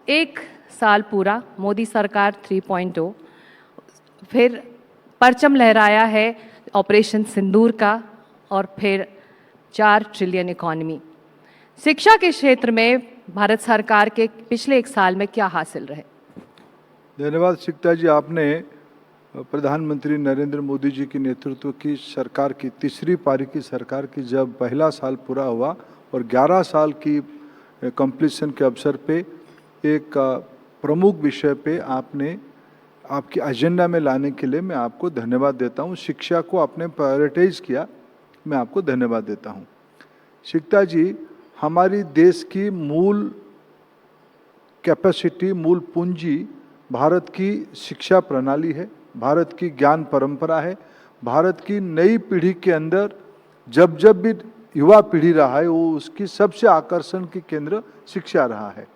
एक साल पूरा मोदी सरकार 3.0, फिर परचम लहराया है ऑपरेशन सिंदूर का, और फिर 4 ट्रिलियन इकॉनमी। शिक्षा के क्षेत्र में भारत सरकार के पिछले एक साल में क्या हासिल रहे? धन्यवाद शिक्षा जी। आपने प्रधानमंत्री नरेंद्र मोदी जी के नेतृत्व की सरकार की तीसरी पारी की सरकार की जब पहला साल पूरा हुआ और 11 साल की कंप्लीशन के अवसर पे एक प्रमुख विषय पे आपने आपकी एजेंडा में लाने के लिए मैं आपको धन्यवाद देता हूँ। शिक्षा को आपने प्रायोरिटाइज किया, मैं आपको धन्यवाद देता हूँ। शिक्षा जी, हमारी देश की मूल कैपेसिटी, मूल पूंजी भारत की शिक्षा प्रणाली है, भारत की ज्ञान परंपरा है। भारत की नई पीढ़ी के अंदर जब जब भी युवा पीढ़ी रहा है वो उसकी सबसे आकर्षण की केंद्र शिक्षा रहा है।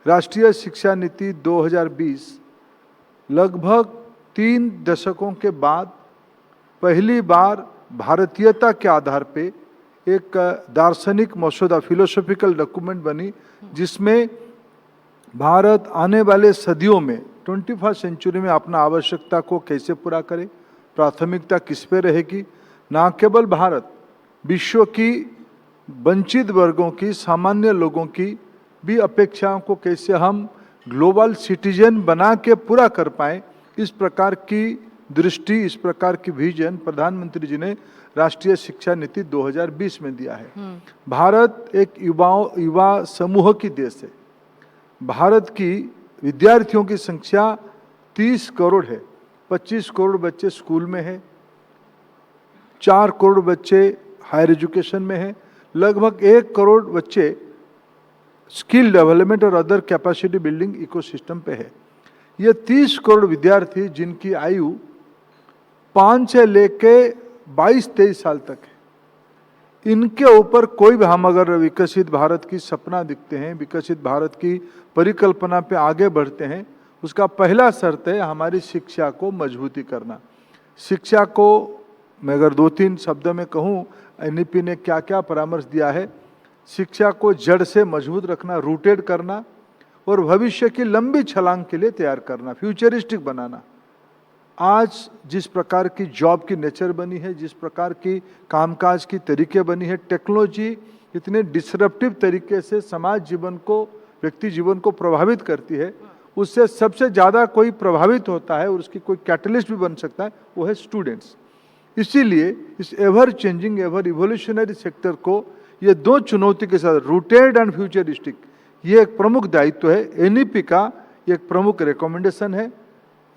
राष्ट्रीय शिक्षा नीति 2020 लगभग 3 दशकों के बाद पहली बार भारतीयता के आधार पे एक दार्शनिक मसौदा, फिलोसॉफिकल डॉक्यूमेंट बनी, जिसमें भारत आने वाले सदियों में 21वीं सेंचुरी में अपना आवश्यकता को कैसे पूरा करे, प्राथमिकता किस पे रहेगी। न केवल भारत, विश्व की वंचित वर्गों की, सामान्य लोगों की भी अपेक्षाओं को कैसे हम ग्लोबल सिटीजन बना के पूरा कर पाए, इस प्रकार की दृष्टि, इस प्रकार की विजन प्रधानमंत्री जी ने राष्ट्रीय शिक्षा नीति 2020 में दिया है। भारत एक युवा समूह की देश है। भारत की विद्यार्थियों की संख्या 30 करोड़ है। 25 करोड़ बच्चे स्कूल में है, 4 करोड़ बच्चे हायर एजुकेशन में है, लगभग 1 करोड़ बच्चे स्किल डेवलपमेंट और अदर कैपेसिटी बिल्डिंग इकोसिस्टम पे है। ये 30 करोड़ विद्यार्थी जिनकी आयु 5 से लेके 22-23 साल तक है, इनके ऊपर कोई भी, हम अगर विकसित भारत की सपना दिखते हैं, विकसित भारत की परिकल्पना पे आगे बढ़ते हैं, उसका पहला शर्त है हमारी शिक्षा को मजबूती करना। शिक्षा को मैं अगर 2-3 शब्दों में कहूँ, एनईपी ने क्या क्या परामर्श दिया है। शिक्षा को जड़ से मजबूत रखना, रूटेड करना, और भविष्य की लंबी छलांग के लिए तैयार करना, फ्यूचरिस्टिक बनाना। आज जिस प्रकार की जॉब की नेचर बनी है, जिस प्रकार की कामकाज की तरीके बनी है, टेक्नोलॉजी इतने डिसरप्टिव तरीके से समाज जीवन को, व्यक्ति जीवन को प्रभावित करती है, उससे सबसे ज़्यादा कोई प्रभावित होता है और उसकी कोई कैटलिस्ट भी बन सकता है, वो है स्टूडेंट्स। इसीलिए इस ever changing, ever evolutionary sector को ये 2 चुनौती के साथ, रूटेड एंड फ्यूचरिस्टिक, ये एक प्रमुख दायित्व है। एनईपी का एक प्रमुख रिकमेंडेशन है।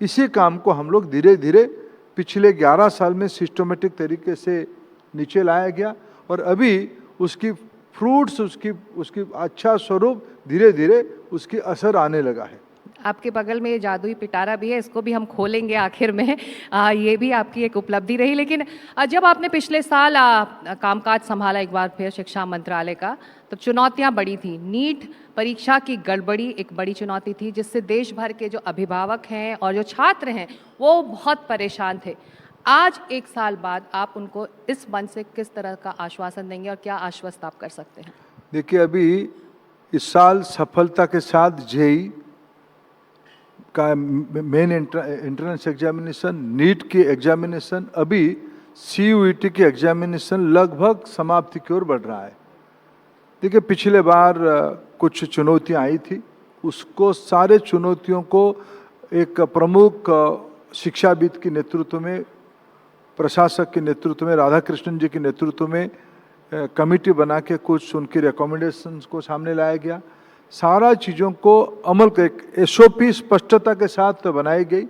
इसी काम को हम लोग धीरे धीरे पिछले 11 साल में सिस्टमेटिक तरीके से नीचे लाया गया, और अभी उसकी फ्रूट्स, उसकी अच्छा स्वरूप धीरे धीरे उसकी असर आने लगा है। आपके बगल में ये जादुई पिटारा भी है, इसको भी हम खोलेंगे आखिर में। ये भी आपकी एक उपलब्धि रही। लेकिन जब आपने पिछले साल कामकाज संभाला एक बार फिर शिक्षा मंत्रालय का, तो चुनौतियां बड़ी थी। नीट परीक्षा की गड़बड़ी एक बड़ी चुनौती थी, जिससे देश भर के जो अभिभावक हैं और जो छात्र हैं वो बहुत परेशान थे। आज 1 साल बाद आप उनको इस मंच से किस तरह का आश्वासन देंगे और क्या आश्वस्त आप कर सकते हैं? देखिए, अभी इस साल सफलता के साथ जेईई का मेन एंट्रेंस एग्जामिनेशन, नीट की एग्जामिनेशन, अभी सीयूईटी की एग्जामिनेशन लगभग समाप्ति की ओर बढ़ रहा है। देखिए, पिछले बार कुछ चुनौतियां आई थी, उसको सारे चुनौतियों को एक प्रमुख शिक्षाविद के नेतृत्व में, प्रशासक के नेतृत्व में, राधाकृष्णन जी के नेतृत्व में कमेटी बना के कुछ उनकी रिकमेंडेशंस को सामने लाया गया। सारा चीज़ों को अमल कर, एसओपी स्पष्टता के साथ बनाई गई।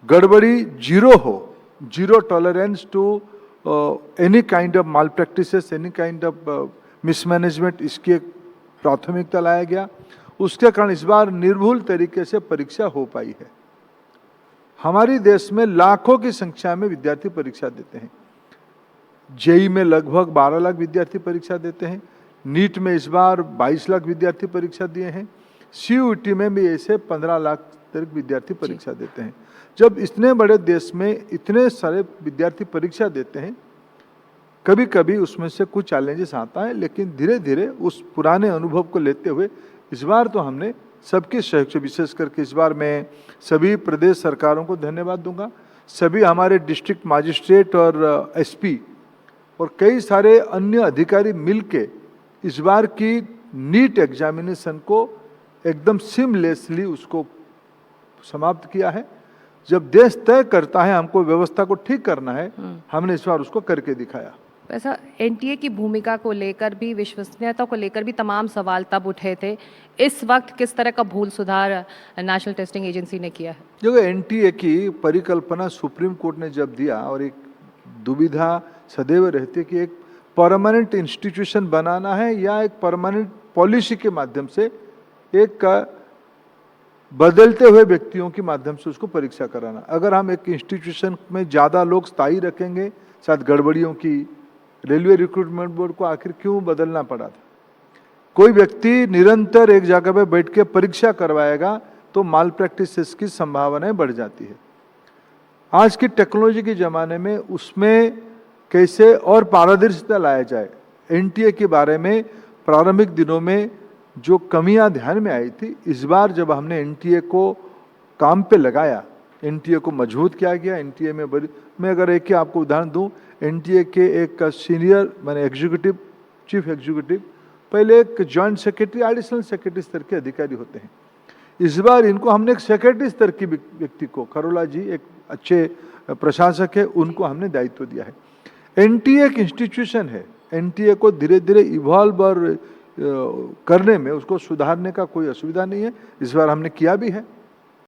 गड़बड़ी जीरो हो, zero tolerance to any kind of malpractices, any kind of mismanagement, इसकी एक प्राथमिकता लाया गया। उसके कारण इस बार निर्भुल तरीके से परीक्षा हो पाई है। हमारी देश में लाखों की संख्या में विद्यार्थी परीक्षा देते हैं। जेईई में लगभग 12 लाख विद्यार्थी परीक्षा देते हैं। नीट में इस बार 22 लाख विद्यार्थी परीक्षा दिए हैं। सीयूईटी में भी ऐसे 15 लाख तक विद्यार्थी परीक्षा देते हैं। जब इतने बड़े देश में इतने सारे विद्यार्थी परीक्षा देते हैं, कभी कभी उसमें से कुछ चैलेंजेस आता है, लेकिन धीरे धीरे उस पुराने अनुभव को लेते हुए इस बार तो हमने सबके सहयोग से, विशेष करके इस बार मैं सभी प्रदेश सरकारों को धन्यवाद दूंगा, सभी हमारे डिस्ट्रिक्ट मजिस्ट्रेट और एसपी और कई सारे अन्य अधिकारी मिलके इस बार की नीट एग्जामिनेशन को एकदम सिमलेसली उसको समाप्त किया है। जब देश तय करता है हमको व्यवस्था को ठीक करना है, हमने इस बार उसको करके दिखाया। वैसा एनटीए की भूमिका को लेकर भी, विश्वसनीयता को लेकर भी तमाम सवाल तब उठे थे। इस वक्त किस तरह का भूल सुधार नेशनल टेस्टिंग एजेंसी ने किया है? जो एनटीए की परिकल्पना सुप्रीम कोर्ट ने जब दिया, और एक दुविधा सदैव रहती है कि एक परमानेंट इंस्टीट्यूशन बनाना है या एक परमानेंट पॉलिसी के माध्यम से एक बदलते हुए व्यक्तियों के माध्यम से उसको परीक्षा कराना। अगर हम एक इंस्टीट्यूशन में ज़्यादा लोग स्थायी रखेंगे, साथ गड़बड़ियों की, रेलवे रिक्रूटमेंट बोर्ड को आखिर क्यों बदलना पड़ा था? कोई व्यक्ति निरंतर एक जगह पे बैठ के परीक्षा करवाएगा तो माल प्रैक्टिसेस की संभावनाएं बढ़ जाती है। आज की टेक्नोलॉजी के ज़माने में उसमें कैसे और पारदर्शिता लाया जाए, एनटीए के बारे में प्रारंभिक दिनों में जो कमियां ध्यान में आई थी, इस बार जब हमने एनटीए को काम पे लगाया, एनटीए को मजबूत किया गया। एनटीए में मैं अगर एक आपको उदाहरण दूं, एनटीए के एक सीनियर माने एग्जीक्यूटिव, चीफ एग्जीक्यूटिव, पहले एक जॉइंट सेक्रेटरी, एडिशनल सेक्रेटरी स्तर के अधिकारी होते हैं। इस बार इनको हमने एक सेक्रेटरी स्तर की व्यक्ति को, खरोला जी एक अच्छे प्रशासक है, उनको हमने दायित्व दिया है। एनटीए एक इंस्टीट्यूशन है, एनटीए को धीरे धीरे इवॉल्व और करने में, उसको सुधारने का कोई असुविधा नहीं है। इस बार हमने किया भी है।